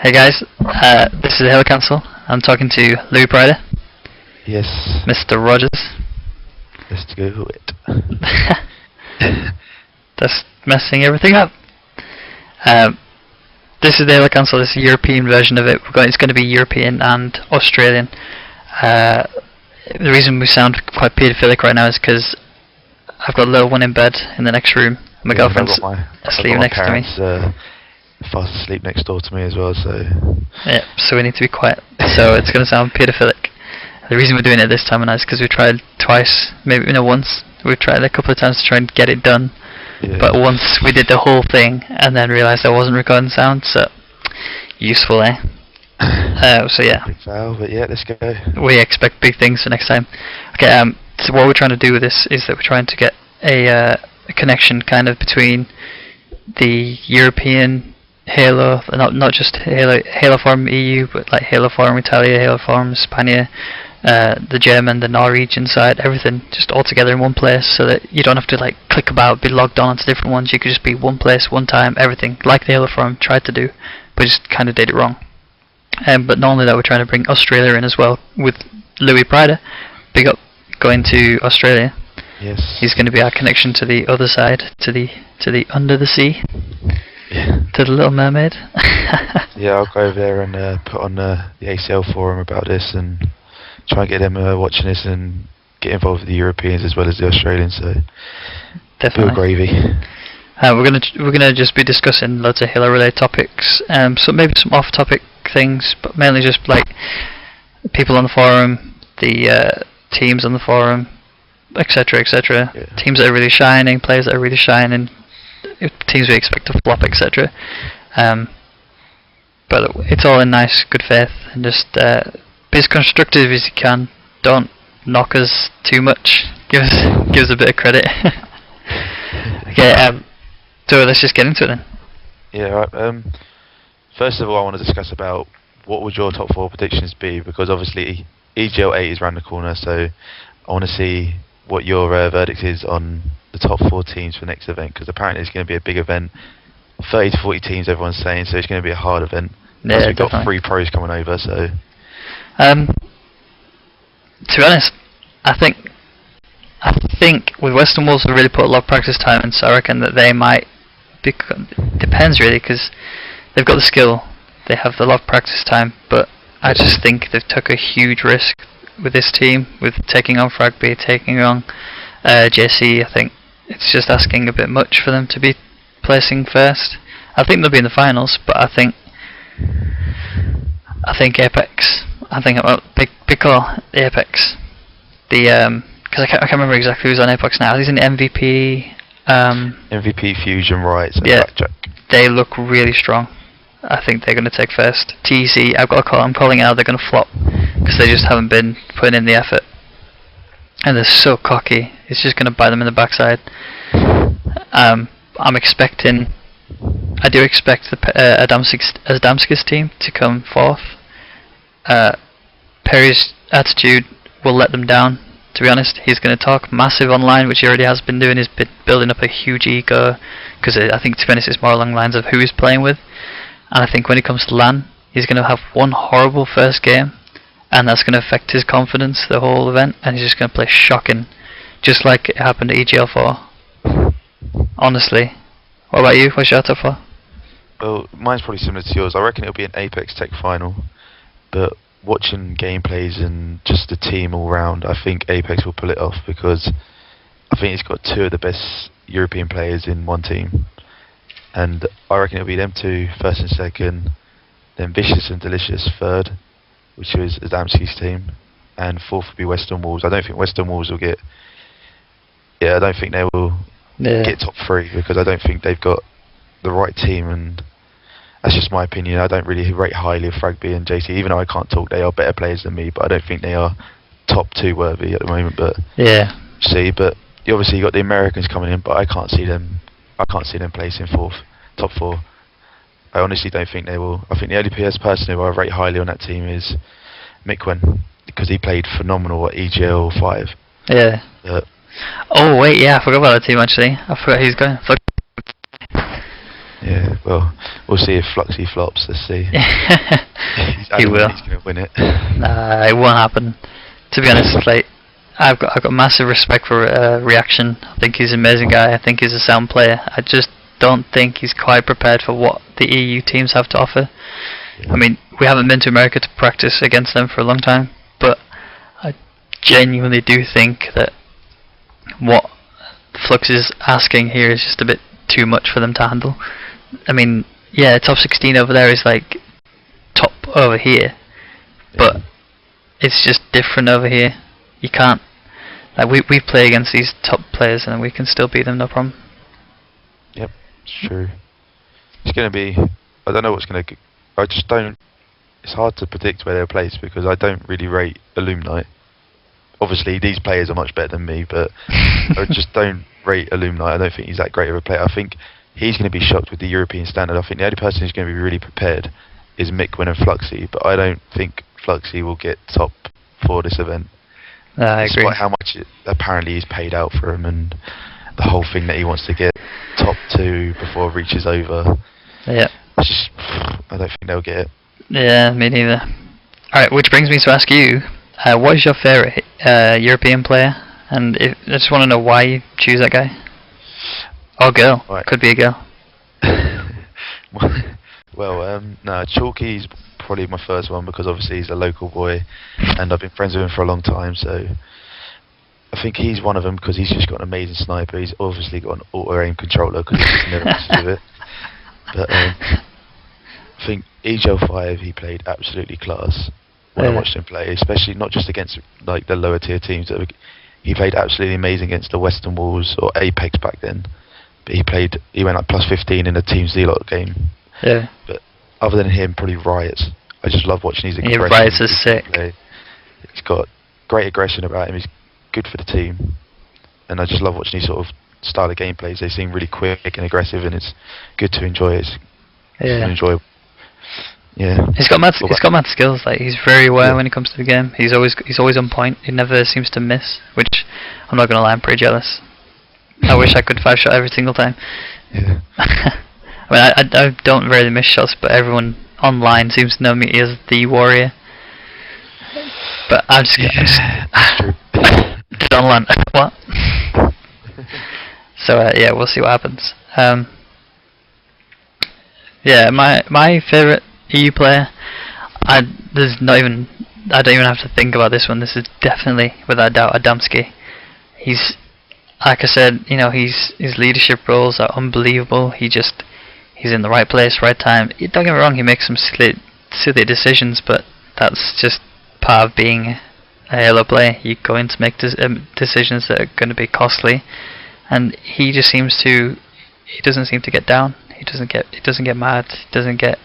Hey guys, this is the Hill Council. I'm talking to Louis Prider, Yes, Mr. Rogers. let's go it. That's messing everything up. This is the Hill Council. This is a European version of it. It's going to be European and Australian. The reason we sound quite paedophilic right now is because I've got a little one in bed in the next room. My girlfriend's asleep next to me. Fast asleep next door to me as well, so... Yeah, so we need to be quiet. So it's going to sound paedophilic. The reason we're doing it this time is because we tried twice, maybe once. We've tried a couple of times to try and get it done. Yeah. But once we did the whole thing and then realised I wasn't recording sound, so useful, eh? So yeah. Big foul, but yeah, let's go. We expect big things for next time. Okay, so what we're trying to do with this is that we're trying to get a connection kind of between the European Halo, not just Halo Forum EU, but like Halo Forum Italia, Halo Forum Spania, the German, the Norwegian side, everything just all together in one place, so that you don't have to like click about, be logged on to different ones. You could just be one place, one time, everything, like the Halo Forum tried to do, but just kind of did it wrong. But not only that, we're trying to bring Australia in as well with Louis Prider. Big up going to Australia. Yes. He's going to be our connection to the other side, to the under the sea. Yeah. To the Little Mermaid. Yeah, I'll go over there and put on the ACL forum about this and try and get them watching this and get involved with the Europeans as well as the Australians, so... Definitely. Bill gravy. We're gonna just be discussing loads of Halo related topics, so maybe some off topic things, but mainly just like people on the forum, the teams on the forum, etc, etc. Yeah. Teams that are really shining, players that are really shining, teams we expect to flop, etc. But it's all in nice good faith, and just be as constructive as you can. Don't knock us too much. Give us a bit of credit. Okay, so let's just get into it then. Yeah, right. First of all, I want to discuss about what would your top 4 predictions be, because obviously EGL 8 is around the corner, so I want to see what your verdict is on the top 4 teams for next event, because apparently it's going to be a big event. 30 to 40 teams, everyone's saying, so it's going to be a hard event. Yeah, we've got definitely. 3 pros coming over, so... To be honest, I think with Western Wolves have really put a lot of practice time in, so I reckon that they might depends really, because they've got the skill, they have a lot of practice time, but I just think they've took a huge risk with this team, with taking on Fragby, taking on JC. I think it's just asking a bit much for them to be placing first. I think they'll be in the finals, but I think Apex. I think big call, the Apex. Because I can't remember exactly who's on Apex now. He's in MVP. MVP, Fusion, Rights, and Yeah. Blackjack. They look really strong. I think they're going to take first. TEC, I've got a call. I'm calling out. They're going to flop because they just haven't been putting in the effort, and they're so cocky. It's just going to bite them in the backside. I do expect the Adamski's team to come fourth. Perry's attitude will let them down. To be honest, he's going to talk massive online, which he already has been doing. He's been building up a huge ego, because I think, to be honest, it's more along the lines of who he's playing with. And I think when it comes to LAN, he's going to have one horrible first game, and that's going to affect his confidence the whole event, and he's just going to play shocking, just like it happened at EGL4. Honestly. What about you? What's your top 4? Well, mine's probably similar to yours. I reckon it'll be an Apex Tech final, but watching gameplays and just the team all round, I think Apex will pull it off, because I think it's got 2 of the best European players in one team, and I reckon it'll be them 2 first and second, then Vicious and Delicious third, which is Adamski's team, and fourth will be Western Wolves. I don't think Western Wolves will get... Yeah, I don't think they will get top 3, because I don't think they've got the right team, and that's just my opinion. I don't really rate highly of Fragby and JC, even though I can't talk. They are better players than me, but I don't think they are top 2 worthy at the moment. But yeah, see, but obviously you got the Americans coming in, but I can't see them placing top 4. I honestly don't think they will. I think the only person who I rate highly on that team is Mikwen, because he played phenomenal at EGL 5. Yeah. Oh wait, yeah, I forgot about that team actually. I forgot he's going. Yeah, Well, we'll see if Fluxy flops. Let's see. He will. He's going to win it. It won't happen. To be honest, like I've got massive respect for Reaction. I think he's an amazing guy. I think he's a sound player. I just don't think he's quite prepared for what the EU teams have to offer. Yeah. I mean, we haven't been to America to practice against them for a long time, but I genuinely do think that what Flux is asking here is just a bit too much for them to handle. I mean, yeah, top 16 over there is like top over here, but it's just different over here. You can't, like, we play against these top players and we can still beat them, no problem. Yep, it's true. It's going to be, I don't know what's going to, I just don't, it's hard to predict where they'll place because I don't really rate Illuminati. Obviously these players are much better than me, but I just don't rate Illuminati. I don't think he's that great of a player. I think he's going to be shocked with the European standard. I think the only person who's going to be really prepared is Mickwin and Fluxy, but I don't think Fluxy will get top for this event. I agree. Despite how much apparently he's paid out for him and the whole thing that he wants to get top 2 before reaches over. Yeah. It's just, I don't think they'll get it. Yeah, me neither. Alright, which brings me to ask you, what is your favourite European player? And I just want to know why you choose that guy. Or girl. Right. Could be a girl. Well, no, Chalky's probably my first one because obviously he's a local boy and I've been friends with him for a long time, so I think he's one of them because he's just got an amazing sniper. He's obviously got an auto-aim controller because he's just never messes with it. But I think EGL5 he played absolutely class when I watched him play, especially not just against like the lower tier teams. He played absolutely amazing against the Western Walls or Apex back then. But he went like plus 15 in a Team Z-Lot game. Yeah. But other than him, probably Riots. I just love watching his aggression. Yeah, Riots is sick. He's got great aggression about him. He's good for the team, and I just love watching his sort of style of gameplays. They seem really quick and aggressive, and it's good to enjoy. It's enjoyable. Yeah. He's got mad skills. Like he's very aware when it comes to the game. He's always on point. He never seems to miss, which I'm not gonna lie, I'm pretty jealous. I wish I could 5-shot every single time. Yeah. I mean, I don't really miss shots, but everyone online seems to know me as the warrior. But I'm just just online. What? So yeah, we'll see what happens. Yeah, my favourite EU player. I don't even have to think about this one. This is definitely, without doubt, Adamski. He's, like I said, you know, his leadership roles are unbelievable. He's in the right place, right time. Don't get me wrong, he makes some silly decisions, but that's just part of being a Halo player. You go in to make decisions that are going to be costly, and he doesn't seem to get down. He doesn't get mad. He doesn't get.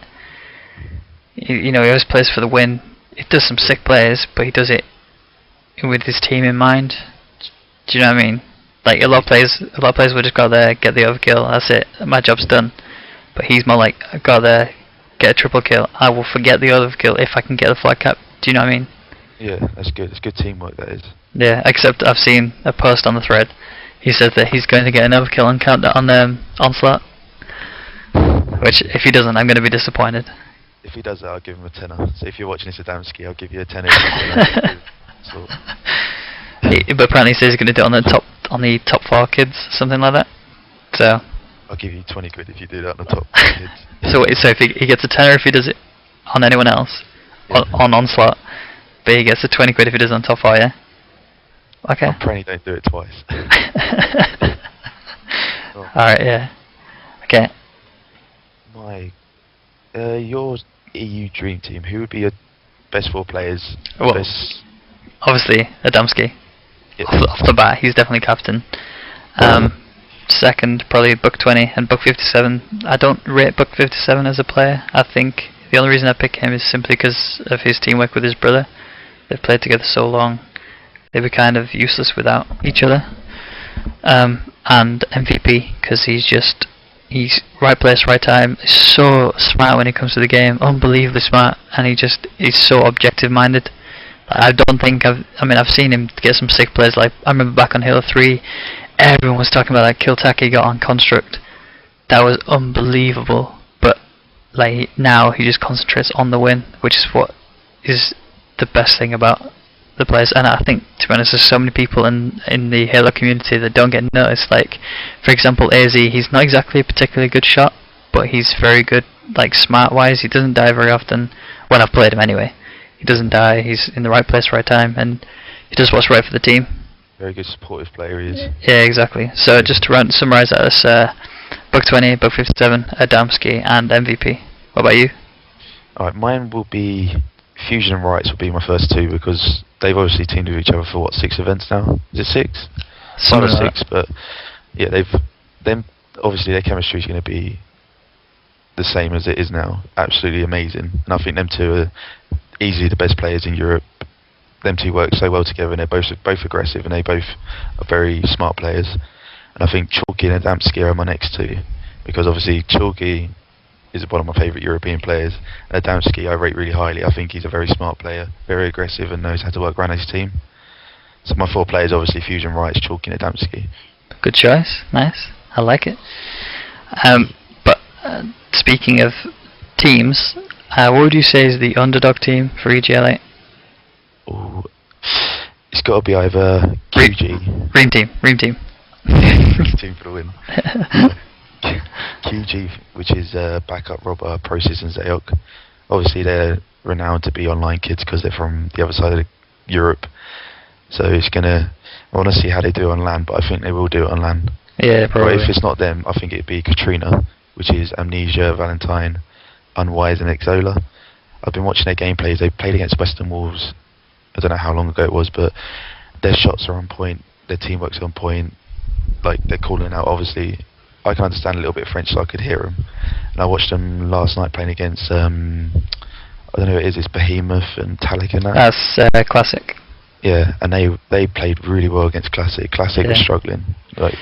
You know, he always plays for the win. He does some sick plays, but he does it with his team in mind. Do you know what I mean? Like a lot of players will just go there, get the overkill. That's it. My job's done. But he's more like, I go there, get a triple kill. I will forget the overkill if I can get the flag cap. Do you know what I mean? Yeah, that's good. It's good teamwork, that is. Yeah, except I've seen a post on the thread. He says that he's going to get an overkill on Onslaught. Which, if he doesn't, I'm going to be disappointed. If he does that, I'll give him a tenner. So if you're watching this Adamski, I'll give you a tenner. But apparently he says he's going to do it on the top 4 kids, something like that. So I'll give you 20 quid if you do that on the top 4 kids. So if he gets a tenner if he does it on anyone else, on Onslaught, but he gets a 20 quid if he does it on top 4, yeah? Okay. I'm praying he don't do it twice. Alright, yeah. Okay. Your EU dream team, who would be your best 4 players? Well, obviously Adamski. Yeah. Off the bat, he's definitely captain. Second, probably Buck 20 and Buck 57. I don't rate Buck 57 as a player. I think the only reason I pick him is simply because of his teamwork with his brother. They've played together so long, they'd be kind of useless without each other. And MVP, because he's right place, right time. He's so smart when it comes to the game, unbelievably smart, and he's so objective minded. I don't think I've seen him get some sick plays. Like I remember back on Halo 3, everyone was talking about that kill tack he got on Construct. That was unbelievable. like now he just concentrates on the win, which is what is the best thing about the players. And I think, to be honest, there's so many people in the Halo community that don't get noticed. Like, for example, AZ, he's not exactly a particularly good shot, but he's very good, like smart wise. He doesn't die very often. When I've played him anyway, he doesn't die. He's in the right place, right time, and he does what's right for the team. Very good supportive player he is. Yeah, exactly. So just to summarise that as Bug20, Bug57, Adamski, and MVP. What about you? Alright, mine will be Fusion and Rights will be my first two because they've obviously teamed with each other for what, 6 events now? Is it 6? 5 or 6, but yeah, obviously their chemistry is going to be the same as it is now. Absolutely amazing. And I think them two are easily the best players in Europe. Them two work so well together, and they're both aggressive, and they both are very smart players. And I think Chalky and Adamski are my next two, because obviously Chalky is one of my favourite European players, and Adamski I rate really highly. I think he's a very smart player, very aggressive, and knows how to work around his team. So my 4 players, obviously Fusion, Rights, Chalky and Adamski. Good choice, nice, I like it. But speaking of teams, what would you say is the underdog team for EGL8? Ooh, it's got to be either QG. Ream team. Team for the win. QG, which is backup Robber, Prosis and Zayok. Obviously they're renowned to be online kids because they're from the other side of Europe. So I want to see how they do on LAN, but I think they will do it on LAN. Yeah, probably. But if it's not them, I think it'd be Katrina, which is Amnesia, Valentine, Unwise and Exola. I've been watching their gameplays. They played against Western Wolves. I don't know how long ago it was, but their shots are on point, their teamwork's on point, like they're calling out. Obviously, I can understand a little bit of French, so I could hear them. And I watched them last night playing against, I don't know who it is, it's Behemoth and Talik and that. That's Classic. Yeah, and they played really well against Classic. Classic was struggling. Like,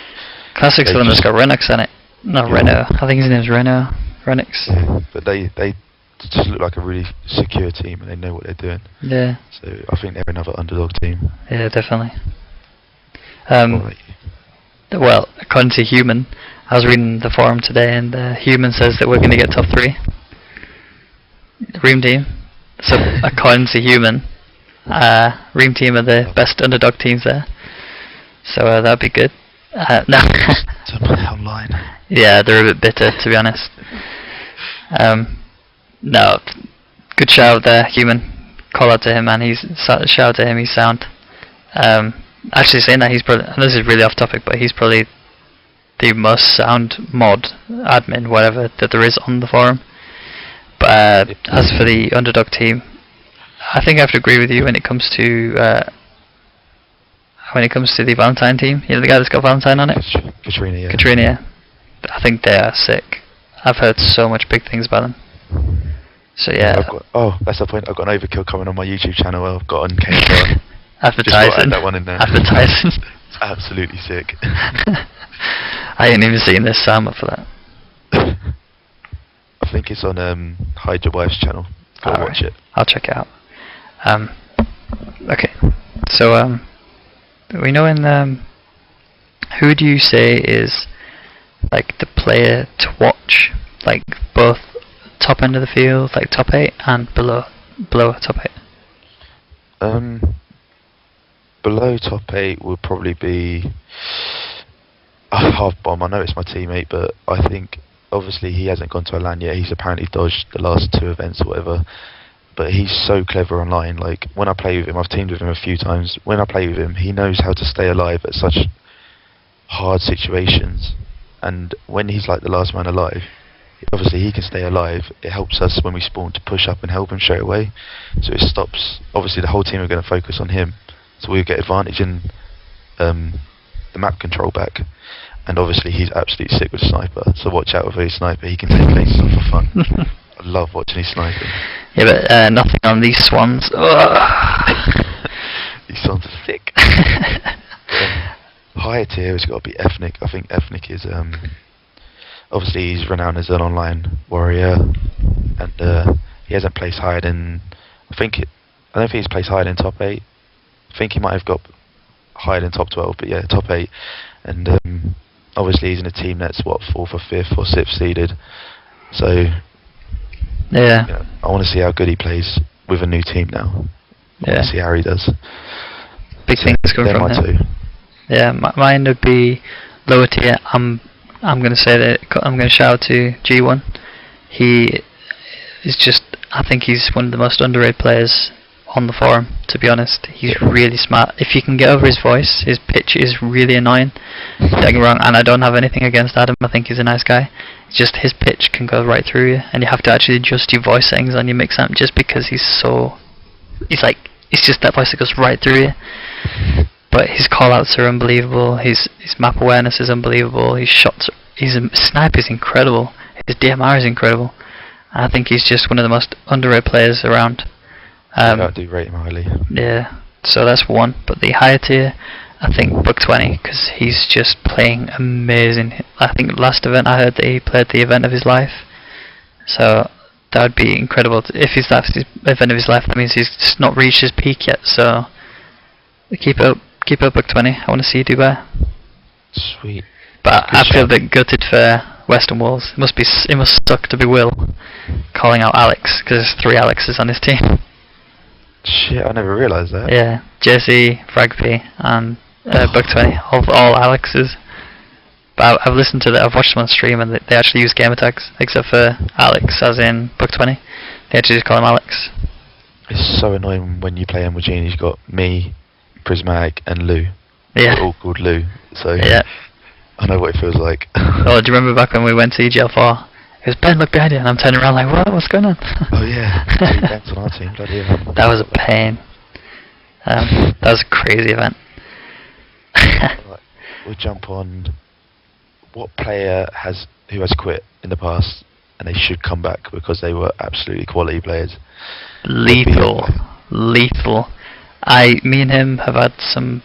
Classic's the one that's got Renix in it. No, yeah. Reno. I think his name's Reno. Renix. Yeah, but they just look like a really secure team, and they know what they're doing. Yeah. So I think they're another underdog team. Yeah, definitely. Well, according to Human, I was reading the forum today, and Human says that we're going to get top 3. Ream team. So according to Human, Ream team are the best underdog teams there. So that'd be good. No. Online. Yeah, they're a bit bitter, to be honest. No, good shout there, Human. Call out to him, man. Shout out to him. He's sound. Actually, saying that, he's probably, and this is really off topic, but he's probably the most sound mod admin, whatever, that there is on the forum. But as for the underdog team, I think I have to agree with you when it comes to the Valentine team. You know, the guy that's got Valentine on it. Katrina, yeah. Katrina, yeah. I think they are sick. I've heard so much big things about them. So yeah. That's the point. I've got an overkill coming on my YouTube channel. I've got on KSR. Advertising. That one in there. Advertising. It's absolutely sick. I ain't even seen this, so I'm up for that. I think it's on Hide Your Wife's channel. Go watch it. I'll check it out. Okay. So we know who do you say is like the player to watch, like both top end of the field, like top 8, and below top 8? Below top 8 would probably be Half Bomb. I know it's my teammate, but I think obviously he hasn't gone to a LAN yet. He's apparently dodged the last 2 events or whatever. But he's so clever online. Like, when I play with him, I've teamed with him a few times. When I play with him, he knows how to stay alive at such hard situations. And when he's like the last man alive, obviously he can stay alive. It helps us when we spawn to push up and help him straight away. So it stops. Obviously the whole team are going to focus on him, so we get advantage in the map control back. And obviously he's absolutely sick with sniper, so watch out with his sniper. He can take places off for fun. I love watching his sniping. Yeah, but nothing on these swans. These swans are sick. Higher tier has got to be Ethnic. I think Ethnic is obviously he's renowned as an online warrior, and he hasn't placed higher than I don't think he's placed higher than top 8. I think he might have got higher than top 12, but yeah, top 8. And obviously he's in a team that's what, 4th or 5th or 6th seeded. So Yeah. You know, I want to see how good he plays with a new team now. I want to see how he does. Big So things coming they're from my him. two. Yeah, mine would be lower tier. I'm going to say that I'm going to shout out to G1. He is just, I think he's one of the most underrated players on the forum, to be honest. He's really smart. If you can get over his voice, his pitch is really annoying. Don't get me wrong, and I don't have anything against Adam. I think he's a nice guy. It's just his pitch can go right through you, and you have to actually adjust your voice settings on your mix amp just because he's just that voice that goes right through you. But his call-outs are unbelievable. His map awareness is unbelievable. His shots, his snipe is incredible. His DMR is incredible. I think he's just one of the most underrated players around. I do rate him highly. Yeah, so that's one. But the higher tier, I think Buck20, because he's just playing amazing. I think last event I heard that he played the event of his life. So that would be incredible. If he's that's the event of his life, that means he's just not reached his peak yet. So keep up Buck20. I want to see you do better. Sweet. But Good I feel a shout. bit gutted for Western Wolves. It must suck to be Will calling out Alex, because there's 3 Alexes on his team. Shit, I never realised that. Yeah, JC, Fragp, and Buck20, all Alexes. But I've listened to I've watched them on stream, and they actually use gamer tags, except for Alex, as in Buck20. They actually just call him Alex. It's so annoying when you play Emogene. You've got me, Prismatic, and Lou. Yeah. We're all called Lou. So Yeah. I know what it feels like. Oh, do you remember back when we went to EGL4? It was Ben, look behind you, and I'm turning around like, what? What's going on? Oh yeah, 2 Bens on our team. Bloody hell. That was a pain. That was a crazy event. Right, we'll jump on. What player who has quit in the past and they should come back because they were absolutely quality players? Lethal. Me and him have had some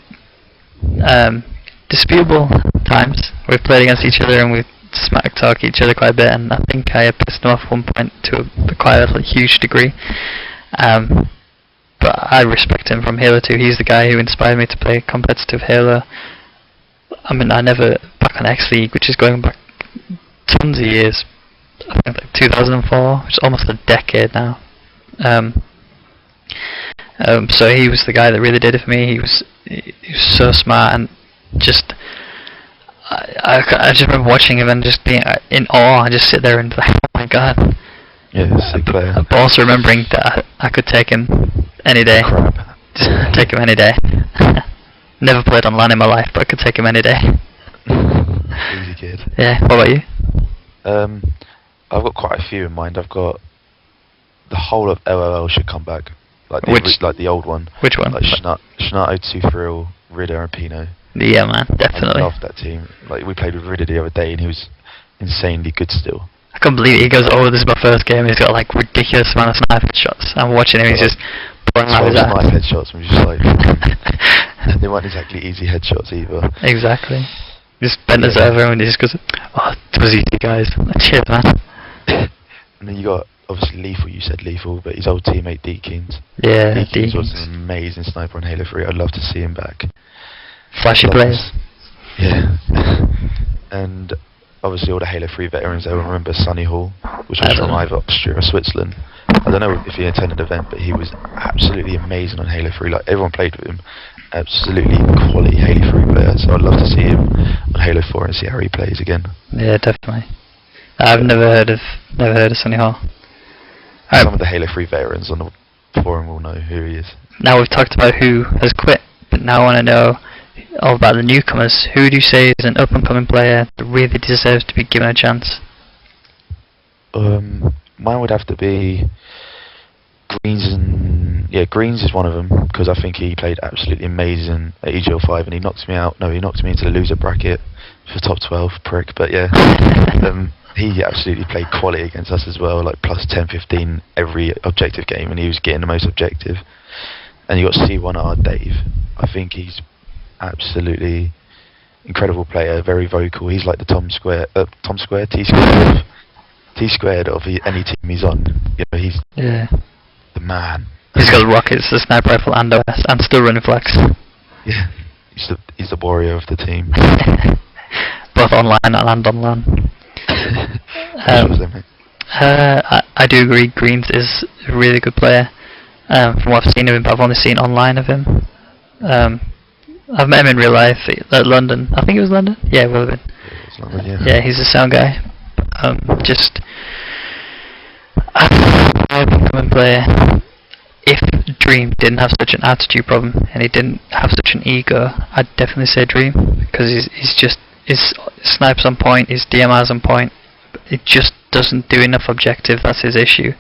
disputable times. We've played against each other and we've smack talk each other quite a bit, and I think I pissed him off at one point to quite a huge degree. But I respect him from Halo 2. He's the guy who inspired me to play competitive Halo. I mean, back on X League, which is going back tons of years. I think like 2004, which is almost a decade now. So he was the guy that really did it for me. He was so smart, and just I just remember watching him and just being in awe. I just sit there and like, oh my god. Yeah, sick player. But also remembering that I could take him any day. Crap. Just take him any day. Never played on LAN in my life, but I could take him any day. Easy kid. Yeah. What about you? I've got quite a few in mind. I've got the whole of LOL should come back, like the old one. Which one? Like Schnat, 2 Thrill, Ridder, and Pino. Yeah, man, definitely. I love that team. Like we played with Ridder the other day, and he was insanely good still. I can't believe it. He goes, oh, this is my first game. He's got like ridiculous amount of sniper shots. I'm watching him. He's just pouring out his ass. Snipe headshots. I'm just like they weren't exactly easy headshots either. Exactly. Just bent us over and he just goes, oh, it was easy, guys. Cheers, man. And then you got obviously Lethal. You said Lethal, but his old teammate Deakins. Yeah, Deakins was Deakins. an amazing sniper on Halo 3. I'd love to see him back. Flashy players. Yeah. And obviously all the Halo 3 veterans, they will remember Sonny Hall, which was from either Austria or Switzerland. I don't know if he attended the event, but he was absolutely amazing on Halo 3. Like everyone played with him. Absolutely quality Halo 3 player. So I'd love to see him on Halo 4 and see how he plays again. Yeah, definitely. I've never heard of Sonny Hall. Some of the Halo 3 veterans on the forum will know who he is. Now we've talked about who has quit, but now I want to know all about the newcomers. Who do you say is an up-and-coming player that really deserves to be given a chance? Mine would have to be Greens, Greens is one of them because I think he played absolutely amazing at EGL5 and he knocked me out. No, he knocked me into the loser bracket for top 12, prick. But yeah, he absolutely played quality against us as well, like plus 10, 15 every objective game, and he was getting the most objective. And you got C1R Dave. I think he's absolutely incredible player, very vocal. He's like the T squared of any team he's on. You know, he's the man. He's got rockets, the sniper rifle, and OS, and still running flex. Yeah, he's the warrior of the team. Both online and on LAN. I do agree. Greens is a really good player. From what I've seen of him, but I've only seen online of him. I've met him in real life at London. I think it was London. Yeah, it will have been. It's not good, yeah. Yeah, he's a sound guy. Just a common player. If Dream didn't have such an attitude problem and he didn't have such an ego, I'd definitely say Dream, because he's just his snipes on point, his DMR's on point. It just doesn't do enough objective. That's his issue.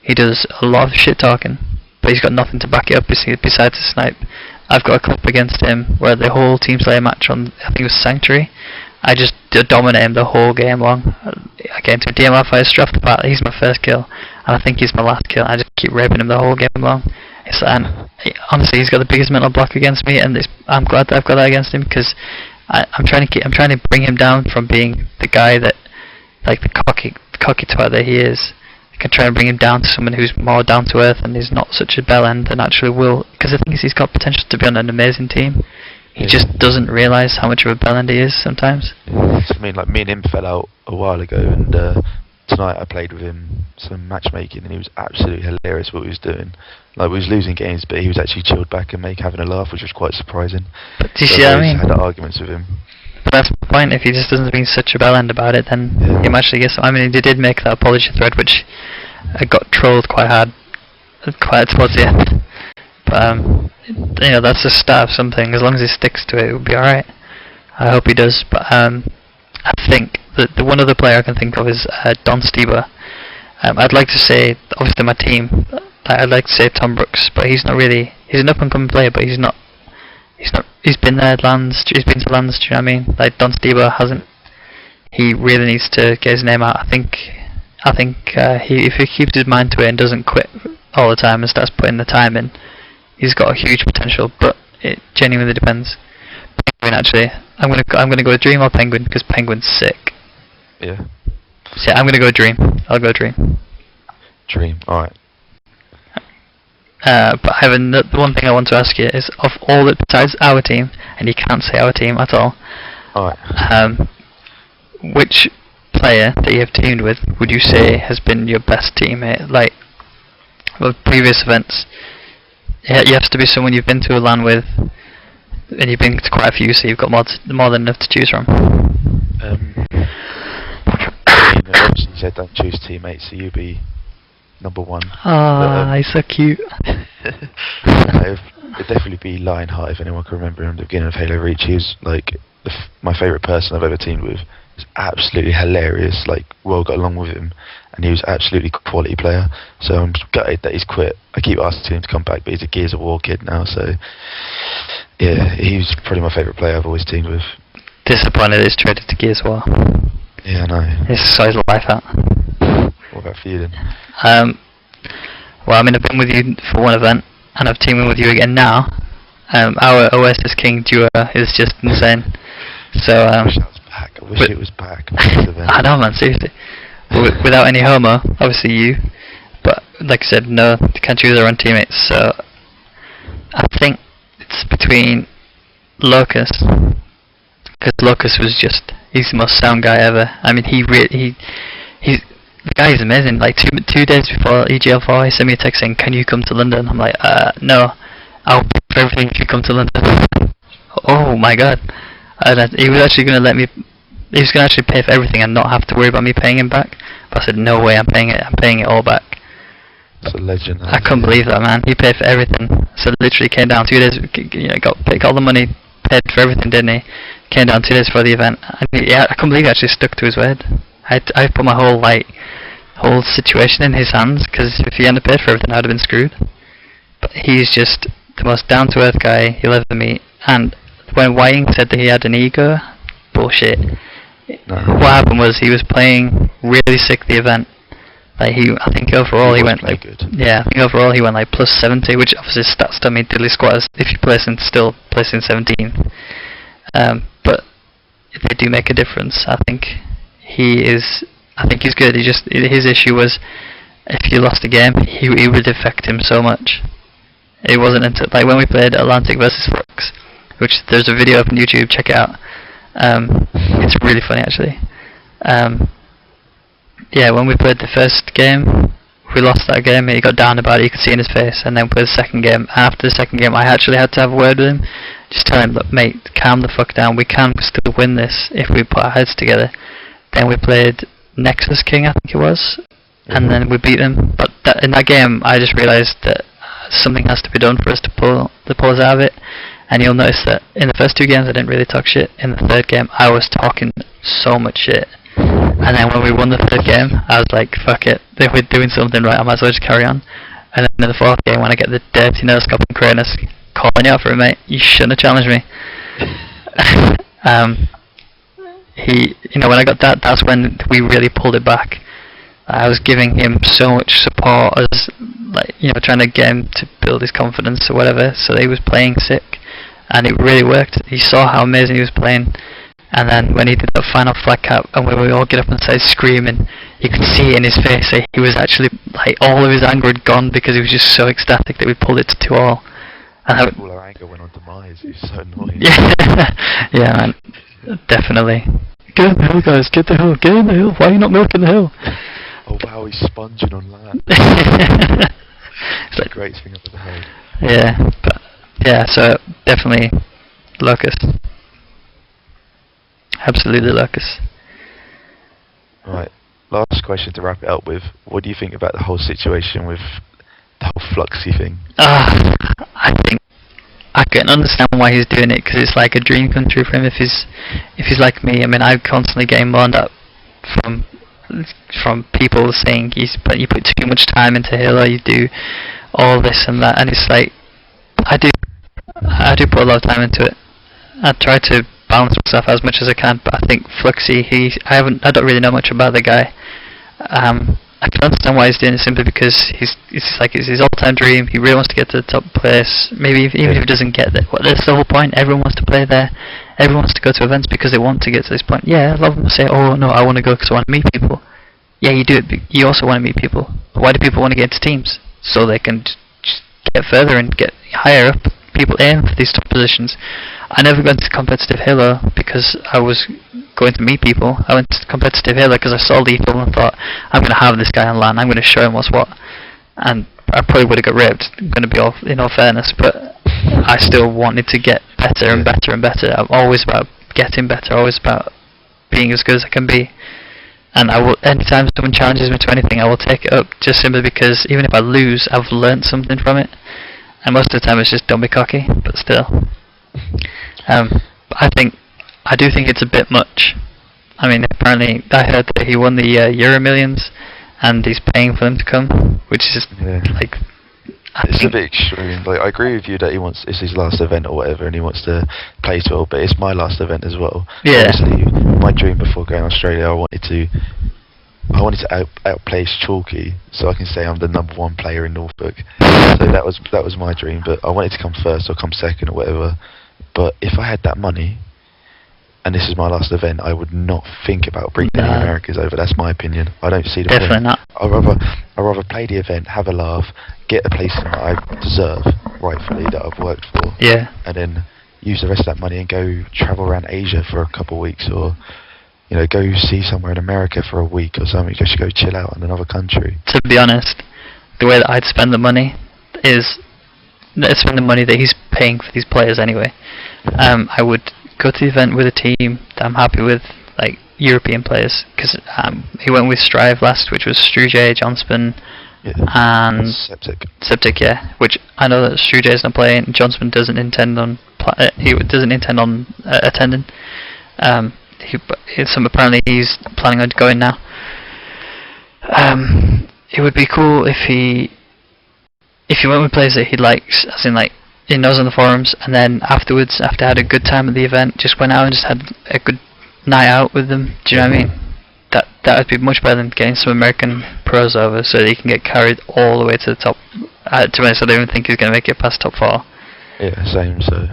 He does a lot of shit talking, but he's got nothing to back it up besides a snipe. I've got a clip against him where the whole Team Slayer match on, I think it was Sanctuary, I just dominate him the whole game long. I get into a DMR fight straight off the bat. He's my first kill, and I think he's my last kill. I just keep raping him the whole game long. And honestly, he's got the biggest mental block against me, and I'm glad that I've got that against him, because I'm trying to bring him down from being the guy that, like the cocky twat that he is. I can try and bring him down to someone who's more down to earth and is not such a bell end and actually will. Because the thing is, he's got potential to be on an amazing team. He just doesn't realise how much of a bellend he is sometimes. I mean, like, me and him fell out a while ago, and tonight I played with him some matchmaking, and he was absolutely hilarious what he was doing. Like, we was losing games, but he was actually chilled back and having a laugh, which was quite surprising. But do you see what I mean? I had arguments with him. But that's the point. If he just doesn't being such a bellend about it, then he might actually get some. I mean, he did make that apology thread, which got trolled quite hard, quite towards the end. But you know, that's the start of something. As long as he sticks to it, it'll be alright. I hope he does. But I think that the one other player I can think of is Don Stieber. I'd like to say, obviously, my team. I'd like to say Tom Brooks, but he's not really. He's an up-and-coming player, but he's not. He's been there at Lands. He's been to Lands. Do you know what I mean? Like Don Stieber hasn't. He really needs to get his name out. I think if he keeps his mind to it and doesn't quit all the time and starts putting the time in, he's got a huge potential. But it genuinely depends. Penguin, actually, I'm gonna go with Dream or Penguin, because Penguin's sick. Yeah. So yeah, I'm gonna go Dream. I'll go Dream. Dream. All right. But Ivan, the one thing I want to ask you is, of all the, besides our team, and you can't say our team at all. Alright. Which player that you have teamed with would you say has been your best teammate? Like, of previous events, you have to be someone you've been to a LAN with, and you've been to quite a few, so you've got more than enough to choose from. Obviously you said don't choose teammates, so you'd be number one. He's so cute. It'd definitely be Lionheart, if anyone can remember him at the beginning of Halo Reach. He was like my favourite person I've ever teamed with. He was absolutely hilarious, like, well got along with him, and he was absolutely quality player. So I'm gutted that he's quit. I keep asking him to come back, but he's a Gears of War kid now, so yeah, he was probably my favourite player I've always teamed with. Disappointed he's traded to Gears of War. Yeah, I know. This is his life out. What about for you then? Well, I mean, I've been with you for one event, and I've teamed with you again now. Our Oasis King duo is just insane. So I wish that was back. I wish it was back. I know, man, seriously. Without any homo, obviously you. But like I said, no, you can't choose our own teammates. So I think it's between Locus, because Locus was he's the most sound guy ever. I mean, the guy is amazing. Like two days before EGL4, he sent me a text saying, "Can you come to London?" I'm like, no, I'll pay for everything if you come to London. Oh my god! And he was actually going to let me. He was going to actually pay for everything and not have to worry about me paying him back. But I said, no way, I'm paying it. I'm paying it all back. That's a legend. I couldn't believe that, man. He paid for everything. So literally came down 2 days. Got all the money, paid for everything, didn't he? Came down 2 days before the event. And I couldn't believe he actually stuck to his word. I put my whole situation in his hands, because if he hadn't paid for everything, I'd have been screwed. But he's just the most down-to-earth guy you'll ever meet. And when Wying said that he had an ego, bullshit. No. What happened was he was playing really sick the event. Like I think overall he went like good. Yeah, I think overall he went like plus 70, which obviously stats don't mean diddly squatters if you still placing 17th. But they do make a difference. I think he's good. His issue was, if you lost a game, he would affect him so much. It wasn't until, like, when we played Atlantic versus Flux, which there's a video up on YouTube, check it out. It's really funny actually. Yeah, when we played the first game, we lost that game, he got down about it, you could see in his face, and then played the second game. After the second game, I actually had to have a word with him, just tell him, look mate, calm the fuck down, we can still win this if we put our heads together. Then we played Nexus King, I think it was, and then we beat them. But in that game, I just realised that something has to be done for us to pull us out of it. And you'll notice that in the first 2 games I didn't really talk shit. In the third game I was talking so much shit. And then when we won the third game, I was like, fuck it, if we're doing something right, I might as well just carry on. And then in the fourth game, when I get the dirty no-scope and Kratos calling you out for it, mate, you shouldn't have challenged me. When I got that, that's when we really pulled it back. I was giving him so much support, as trying to get him to build his confidence or whatever, so that he was playing sick. And it really worked. He saw how amazing he was playing, and then when he did that final flag cap, and when we all get up and started screaming, you could see it in his face. He was actually all of his anger had gone because he was just so ecstatic that we pulled it to 2-2. And all our anger went on demise. It was so annoying. Yeah, man, definitely. Get in the hill, guys. Get the hill. Get in the hill. Why are you not milking the hill? Oh wow, he's sponging on land. It's a great thing I've ever heard. Yeah, but. Yeah, so definitely Locust. Absolutely Locust. Right, last question to wrap it up with. What do you think about the whole situation with the whole Fluxy thing? I think I can understand why he's doing it, because it's like a dream come true for him if he's like me. I mean, I constantly get moaned at from people saying you put too much time into Halo, you do all this and that, and it's like, I do put a lot of time into it. I try to balance myself as much as I can, but I think Fluxy, I don't really know much about the guy. I can understand why he's doing it, simply because it's his all-time dream. He really wants to get to the top place. Maybe even if he doesn't get there, that's the whole point. Everyone wants to play there. Everyone wants to go to events because they want to get to this point. Yeah, a lot of them say, "Oh no, I want to go because I want to meet people." Yeah, you do it. But you also want to meet people. But why do people want to get into teams? So they can just get further and get higher up. People aim for these top positions. I never went to competitive Halo because I was going to meet people. I went to competitive Halo because I saw Lethal and thought, I'm going to have this guy on LAN, I'm going to show him what's what. And I probably would have got ripped, I'm going to be in all fairness, but I still wanted to get better and better and better. I'm always about getting better, always about being as good as I can be. And I will, anytime someone challenges me to anything, I will take it up, just simply because even if I lose, I've learnt something from it. And most of the time it's just don't be cocky, but still. I do think it's a bit much. I mean, apparently I heard that he won the Euro Millions, and he's paying for them to come, which is like. It's a bit extreme. Like, I agree with you that it's his last event or whatever, and he wants to play 12, but it's my last event as well. Yeah. Obviously, my dream before going to Australia, I wanted to outplace Chalky, so I can say I'm the #1 player in Norfolk. So that was my dream. But I wanted to come first or come second or whatever. But if I had that money, and this is my last event, I would not think about bringing any Americas over. That's my opinion. I don't see the point. Definitely not. I'd rather play the event, have a laugh, get a place that I deserve, rightfully, that I've worked for. Yeah. And then use the rest of that money and go travel around Asia for a couple of weeks, or go see somewhere in America for a week or something. Just go chill out in another country. To be honest, the way that I'd spend the money is spend the money that he's paying for these players anyway. I would go to the event with a team that I'm happy with, like European players, because he went with Strive last, which was Strujay, Johnspan, and Septic, yeah. Which I know that Strujay's not playing. Johnspan doesn't intend on attending. Apparently he's planning on going now. It would be cool if he went with players that he likes, as in like he knows on the forums, and then afterwards, after I had a good time at the event, just went out and just had a good night out with them. Do you know what I mean? That would be much better than getting some American pros over so that he can get carried all the way to the top. To be honest, I don't even think he's going to make it past top 4. Yeah, same. So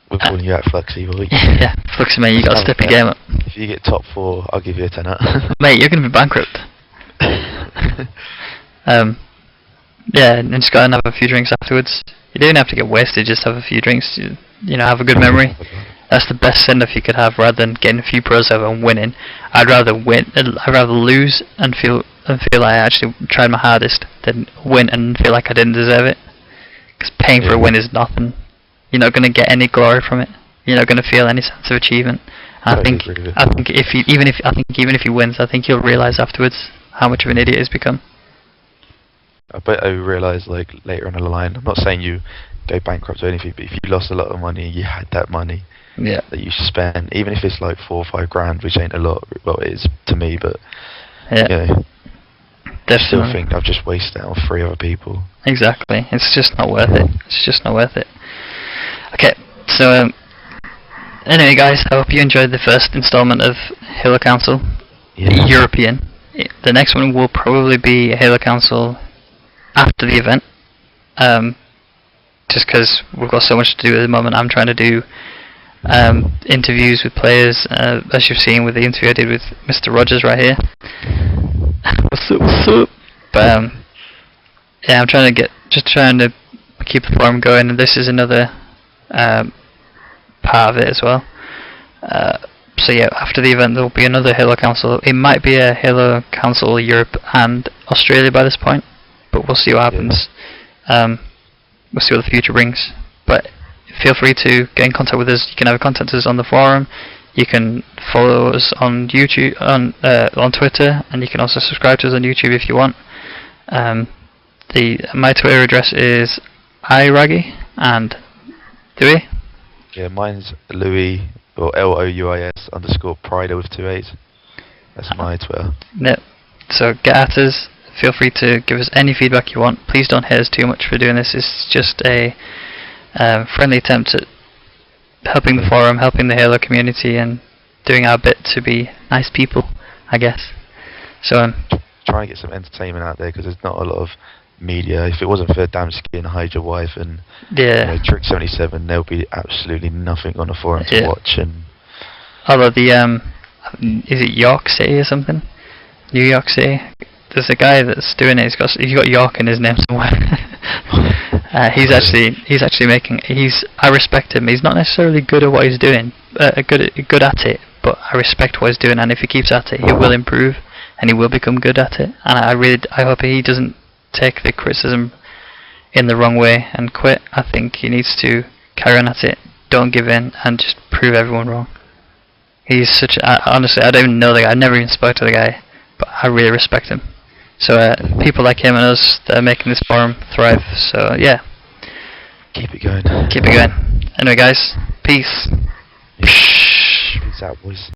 we're calling you out, Fluxy boy. Yeah, Fluxy mate, you got to step your game up. If you get top 4, I'll give you a tenner. Mate, you're going to be bankrupt. Yeah, and just go and have a few drinks afterwards. You don't have to get wasted, just have a few drinks, have a good memory. That's the best send-off you could have, rather than getting a few pros over and winning. I'd rather lose and feel and feel like I actually tried my hardest than win and feel like I didn't deserve it. Because paying for a win is nothing. You're not going to get any glory from it. You're not going to feel any sense of achievement. I think even if he wins, I think you'll realise afterwards how much of an idiot he's become. I bet I realise like later on the line. I'm not saying you go bankrupt or anything, but if you lost a lot of money, you had that money that you spend, even if it's like 4 or 5 grand, which ain't a lot. Well, it is to me, but you know, I still think I've just wasted it on 3 other people. Exactly. It's just not worth it. It's just not worth it. Okay, so anyway, guys, I hope you enjoyed the first installment of Halo Council European. The next one will probably be Halo Council after the event. Just because we've got so much to do at the moment. I'm trying to do interviews with players, as you've seen with the interview I did with Mr. Rogers right here. What's up? But yeah, I'm trying to keep the forum going, and this is another part of it as well. So yeah, after the event there will be another Halo Council. It might be a Halo Council Europe and Australia by this point, but we'll see what happens. We'll see what the future brings. But feel free to get in contact with us. You can either contact us on the forum, you can follow us on YouTube, on Twitter, and you can also subscribe to us on YouTube if you want. My Twitter address is iraggy, and Louis? Yeah, mine's Louis, or LOUIS_Prider with 2 A's. That's my Twitter. Yep. So get at us. Feel free to give us any feedback you want. Please don't hate us too much for doing this. It's just a friendly attempt at helping the forum, helping the Halo community, and doing our bit to be nice people, I guess. So trying to get some entertainment out there, because there's not a lot of media. If it wasn't for Damsky, Hide Your Wife, and Trick 77, there'll be absolutely nothing on the forum to watch. And although is it York City or something? New York City? There's a guy that's doing it. He's got York in his name somewhere. He's actually making. I respect him. He's not necessarily good at what he's doing. Good at it, but I respect what he's doing. And if he keeps at it, he will improve, and he will become good at it. And I hope he doesn't take the criticism in the wrong way and quit. I think he needs to carry on at it. Don't give in, and just prove everyone wrong. He's honestly, I don't even know the guy. I never even spoke to the guy, but I really respect him. So people like him and us that are making this forum thrive. So yeah, keep it going. Keep it going. Anyway, guys, peace. Peace out, boys.